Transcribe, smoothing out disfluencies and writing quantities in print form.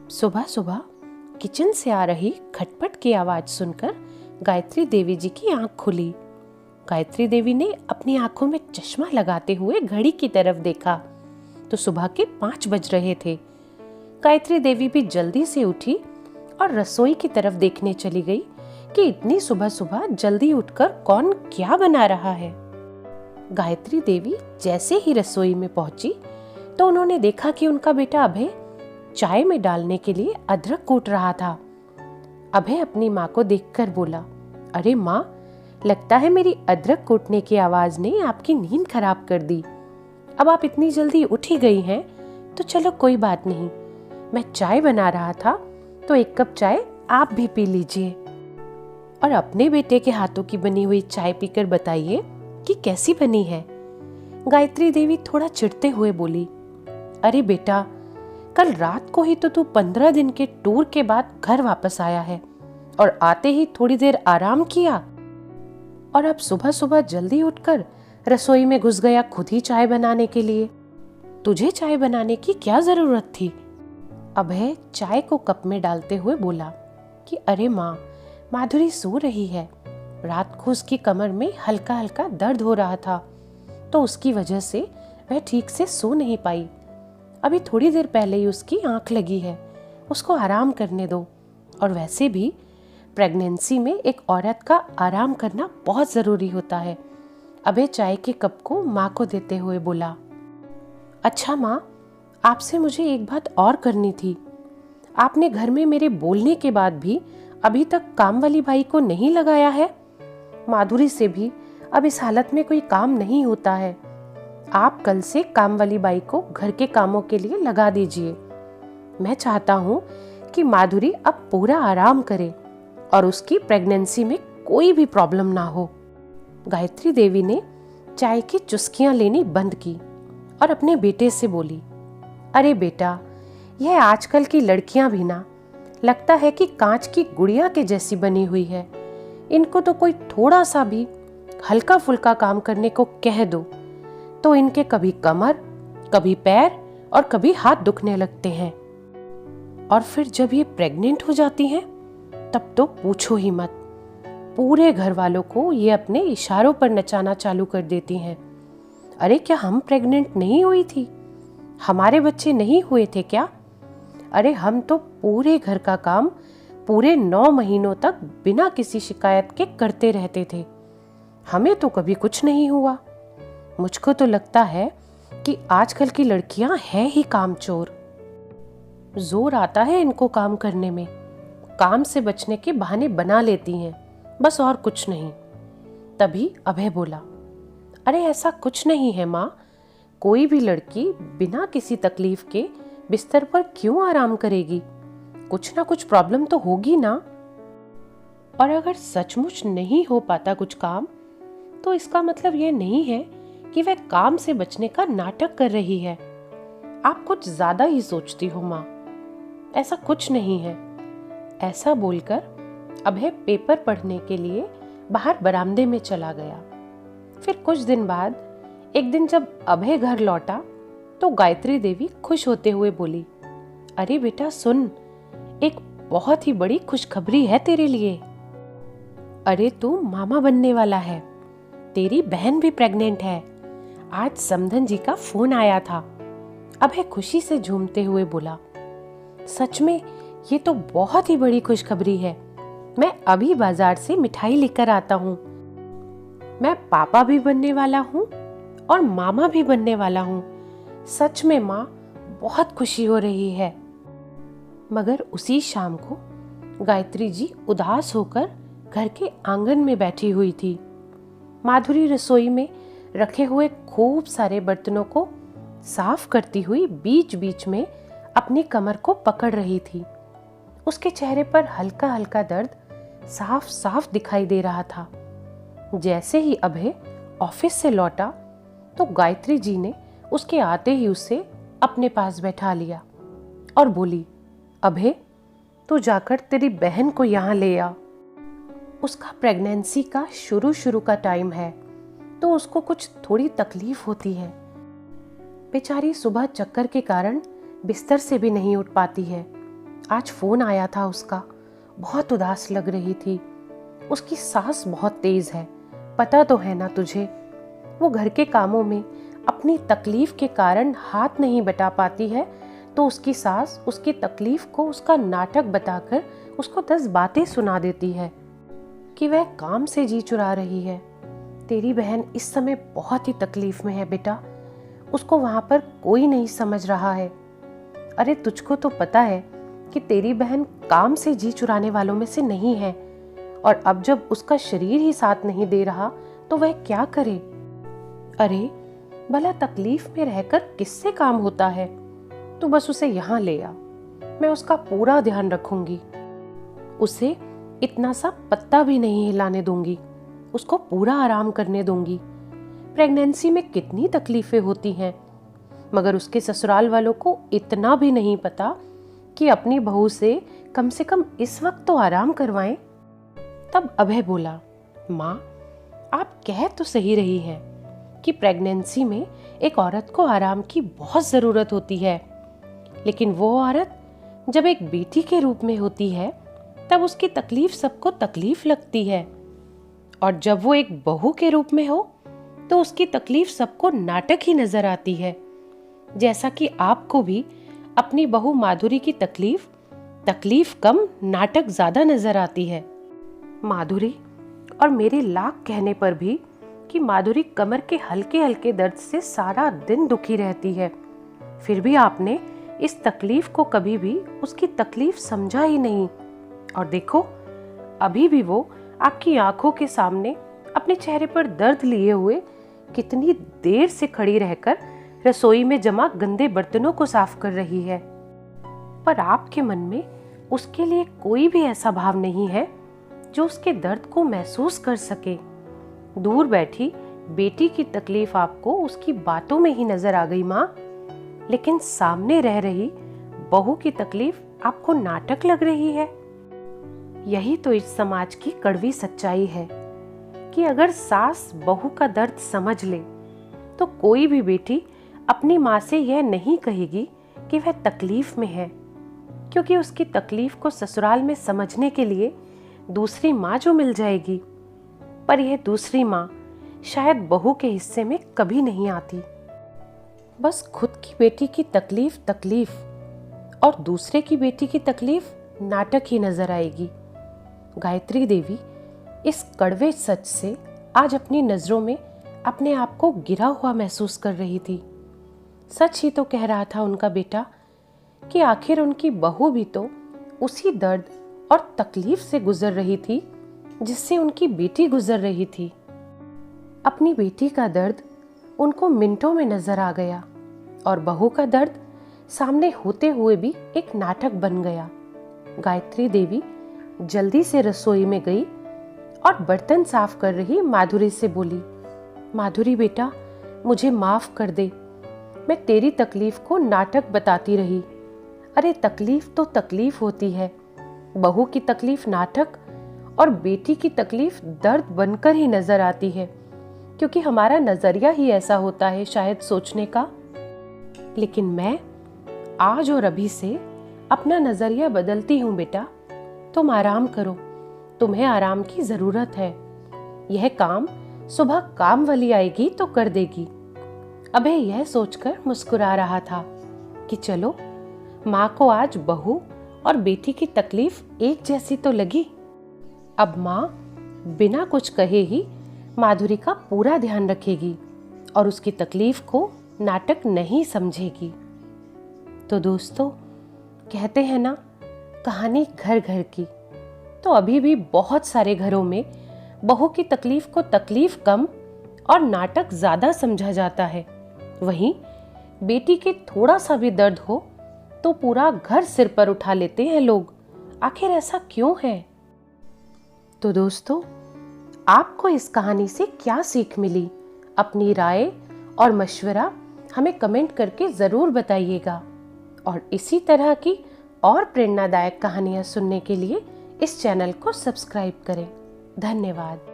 सुबह सुबह किचन से आ रही खटपट की आवाज सुनकर गायत्री देवी जी की आंख खुली। गायत्री देवी ने अपनी आंखों में चश्मा लगाते हुए घड़ी की तरफ देखा तो सुबह के 5 बज रहे थे। गायत्री देवी भी जल्दी से उठी और रसोई की तरफ देखने चली गई कि इतनी सुबह सुबह जल्दी उठकर कौन क्या बना रहा है। गायत्री देवी जैसे ही रसोई में पहुंची तो उन्होंने देखा कि उनका बेटा अभय चाय में डालने के लिए अदरक कूट रहा था। अभय अपनी माँ को देखकर बोला, अरे माँ, लगता है मेरी अदरक कूटने की आवाज ने आपकी नींद खराब कर दी। अब आप इतनी जल्दी उठ ही गई हैं तो चलो कोई बात नहीं, मैं चाय बना रहा था तो 1 कप चाय आप भी पी लीजिए और अपने बेटे के हाथों की बनी हुई चाय पीकर बताइए कि कैसी बनी है। गायत्री देवी थोड़ा चिढ़ते हुए बोली, अरे बेटा, कल रात को ही तो तू 15 दिन के टूर के बाद घर वापस आया है और आते ही थोड़ी देर आराम किया और अब सुबह सुबह जल्दी उठकर रसोई में घुस गया खुद ही चाय बनाने के लिए। तुझे चाय बनाने की क्या जरूरत थी? अभय चाय को कप में डालते हुए बोला कि अरे माँ, माधुरी सो रही है। रात को उसकी कमर में हल्का हल्का दर्द हो रहा था तो उसकी वजह से वह ठीक से सो नहीं पाई। अभी थोड़ी देर पहले ही उसकी आंख लगी है, उसको आराम करने दो। और वैसे भी प्रेगनेंसी में एक औरत का आराम करना बहुत ज़रूरी होता है। अबे चाय के कप को माँ को देते हुए बोला, अच्छा माँ, आपसे मुझे एक बात और करनी थी। आपने घर में मेरे बोलने के बाद भी अभी तक काम वाली बाई को नहीं लगाया है। माधुरी से भी अब इस हालत में कोई काम नहीं होता है। आप कल से काम वाली बाई को घर के कामों के लिए लगा दीजिए। मैं चाहता हूँ कि माधुरी अब पूरा आराम करे और उसकी प्रेगनेंसी में कोई भी प्रॉब्लम ना हो। गायत्री देवी ने चाय की चुस्कियां लेनी बंद की और अपने बेटे से बोली, अरे बेटा, यह आजकल की लड़कियां भी ना, लगता है कि कांच की गुड़िया के जैसी बनी हुई है। इनको तो कोई थोड़ा सा भी हल्का फुल्का काम करने को कह दो तो इनके कभी कमर, कभी पैर और कभी हाथ दुखने लगते हैं। और फिर जब ये प्रेग्नेंट हो जाती हैं तब तो पूछो ही मत। पूरे घर वालों को ये अपने इशारों पर नचाना चालू कर देती हैं। अरे क्या हम प्रेग्नेंट नहीं हुई थी? हमारे बच्चे नहीं हुए थे क्या? अरे हम तो पूरे घर का काम पूरे 9 महीनों तक बिना किसी शिकायत के करते रहते थे। हमें तो कभी कुछ नहीं हुआ। मुझको तो लगता है कि आजकल की लड़कियां हैं ही कामचोर। जोर आता है इनको काम करने में, काम से बचने के बहाने बना लेती हैं, बस और कुछ नहीं। तभी अभय बोला, अरे ऐसा कुछ नहीं है माँ, कोई भी लड़की बिना किसी तकलीफ के बिस्तर पर क्यों आराम करेगी? कुछ ना कुछ प्रॉब्लम तो होगी ना। और अगर सचमुच नहीं हो पाता कुछ काम तो इसका मतलब यह नहीं है कि वह काम से बचने का नाटक कर रही है। आप कुछ ज्यादा ही सोचती हो माँ, ऐसा कुछ नहीं है। ऐसा बोलकर अभय पेपर पढ़ने के लिए बाहर बरामदे में चला गया। फिर कुछ दिन बाद एक दिन जब अभय घर लौटा तो गायत्री देवी खुश होते हुए बोली, अरे बेटा सुन, एक बहुत ही बड़ी खुशखबरी है तेरे लिए। अरे तू मामा बनने वाला है, तेरी बहन भी प्रेग्नेंट है। आज समधन जी का फोन आया था। अभय खुशी से झूमते हुए बोला, सच में ये तो बहुत ही बड़ी खुशखबरी है। मैं अभी बाजार से मिठाई लेकर आता हूँ। मैं पापा भी बनने वाला हूँ और मामा भी बनने वाला हूँ। सच में माँ, बहुत खुशी हो रही है। मगर उसी शाम को गायत्री जी उदास होकर घर के आंगन में बैठी हुई थी। माधुरी रसोई में रखे हुए खूब सारे बर्तनों को साफ करती हुई बीच बीच में अपनी कमर को पकड़ रही थी। उसके चेहरे पर हल्का हल्का दर्द साफ साफ दिखाई दे रहा था। जैसे ही अभय ऑफिस से लौटा तो गायत्री जी ने उसके आते ही उसे अपने पास बैठा लिया और बोली, अभय, तू जाकर तेरी बहन को यहाँ ले आ। उसका प्रेगनेंसी का शुरू का टाइम है तो उसको कुछ थोड़ी तकलीफ होती है। बेचारी सुबह चक्कर के कारण बिस्तर से भी नहीं उठ पाती है आज फोन आया था उसका, बहुत उदास लग रही थी। उसकी सांस बहुत तेज है, पता तो है ना तुझे। वो घर के कामों में अपनी तकलीफ के कारण हाथ नहीं बटा पाती है, तो उसकी सास उसकी तकलीफ को उसका नाटक बताकर उसको 10 बातें सुना देती है कि वह काम से जी चुरा रही है। तेरी बहन इस समय बहुत ही तकलीफ में है बेटा, उसको वहां पर कोई नहीं समझ रहा है। अरे तुझको तो पता है कि तेरी बहन काम से जी चुराने वालों में से नहीं है, और अब जब उसका शरीर ही साथ नहीं दे रहा तो वह क्या करे। अरे भला तकलीफ में रहकर किससे काम होता है। तू बस उसे यहाँ ले आ, मैं उसका पूरा ध्यान रखूंगी। उसे इतना सा पत्ता भी नहीं हिलाने दूंगी, उसको पूरा आराम करने दूंगी। प्रेगनेंसी में कितनी तकलीफें होती हैं, मगर उसके ससुराल वालों को इतना भी नहीं पता कि अपनी बहू से कम इस वक्त तो आराम करवाएं। तब अभय बोला, माँ आप कह तो सही रही हैं कि प्रेगनेंसी में एक औरत को आराम की बहुत ज़रूरत होती है, लेकिन वो औरत जब एक बेटी के रूप में होती है तब उसकी तकलीफ सबको तकलीफ लगती है, और जब वो एक बहू के रूप में हो तो उसकी तकलीफ सबको नाटक ही नजर आती है। जैसा कि आपको भी अपनी बहू माधुरी की तकलीफ कम नाटक ज्यादा नजर आती है। माधुरी और मेरे लाख कहने पर भी कि माधुरी कमर के हल्के हल्के दर्द से सारा दिन दुखी रहती है, फिर भी आपने इस तकलीफ को कभी भी उसकी तकलीफ समझा ही नहीं। और देखो अभी भी वो आपकी आंखों के सामने अपने चेहरे पर दर्द लिए हुए कितनी देर से खड़ी रहकर रसोई में जमा गंदे बर्तनों को साफ कर रही है, पर आपके मन में उसके लिए कोई भी ऐसा भाव नहीं है जो उसके दर्द को महसूस कर सके। दूर बैठी बेटी की तकलीफ आपको उसकी बातों में ही नजर आ गई माँ, लेकिन सामने रह रही बहू की तकलीफ आपको नाटक लग रही है। यही तो इस समाज की कड़वी सच्चाई है कि अगर सास बहू का दर्द समझ ले तो कोई भी बेटी अपनी माँ से यह नहीं कहेगी कि वह तकलीफ में है, क्योंकि उसकी तकलीफ को ससुराल में समझने के लिए दूसरी माँ जो मिल जाएगी, पर यह दूसरी माँ शायद बहू के हिस्से में कभी नहीं आती। बस खुद की बेटी की तकलीफ और दूसरे की बेटी की तकलीफ नाटक ही नजर आएगी। गायत्री देवी इस कड़वे सच से आज अपनी नजरों में अपने आप को गिरा हुआ महसूस कर रही थी। सच ही तो कह रहा था उनका बेटा कि आखिर उनकी बहू भी तो उसी दर्द और तकलीफ से गुजर रही थी जिससे उनकी बेटी गुजर रही थी। अपनी बेटी का दर्द उनको मिनटों में नजर आ गया, और बहू का दर्द सामने होते हुए भी एक नाटक बन गया। गायत्री देवी जल्दी से रसोई में गई और बर्तन साफ कर रही माधुरी से बोली, माधुरी बेटा मुझे माफ कर दे, मैं तेरी तकलीफ को नाटक बताती रही। अरे तकलीफ तो तकलीफ होती है, बहू की तकलीफ नाटक और बेटी की तकलीफ दर्द बनकर ही नजर आती है, क्योंकि हमारा नजरिया ही ऐसा होता है शायद सोचने का। लेकिन मैं आज और अभी से अपना नजरिया बदलती हूँ बेटा। तुम आराम करो, तुम्हें आराम की जरूरत है। यह काम सुबह काम वाली आएगी तो कर देगी। अभय यह सोचकर मुस्कुरा रहा था कि चलो माँ को आज बहू और बेटी की तकलीफ एक जैसी तो लगी। अब माँ बिना कुछ कहे ही माधुरी का पूरा ध्यान रखेगी और उसकी तकलीफ को नाटक नहीं समझेगी। तो दोस्तों कहते हैं ना, कहानी घर घर की, तो अभी भी बहुत सारे घरों में बहू की तकलीफ को तकलीफ कम और नाटक ज्यादा समझा जाता है। वहीं बेटी के थोड़ा सा भी दर्द हो तो पूरा घर सिर पर उठा लेते हैं लोग। आखिर ऐसा क्यों है? तो दोस्तों आपको इस कहानी से क्या सीख मिली? अपनी राय और मशवरा हमें कमेंट करके जरूर बताइएगा, और इसी तरह की और प्रेरणादायक कहानियां सुनने के लिए इस चैनल को सब्सक्राइब करें। धन्यवाद।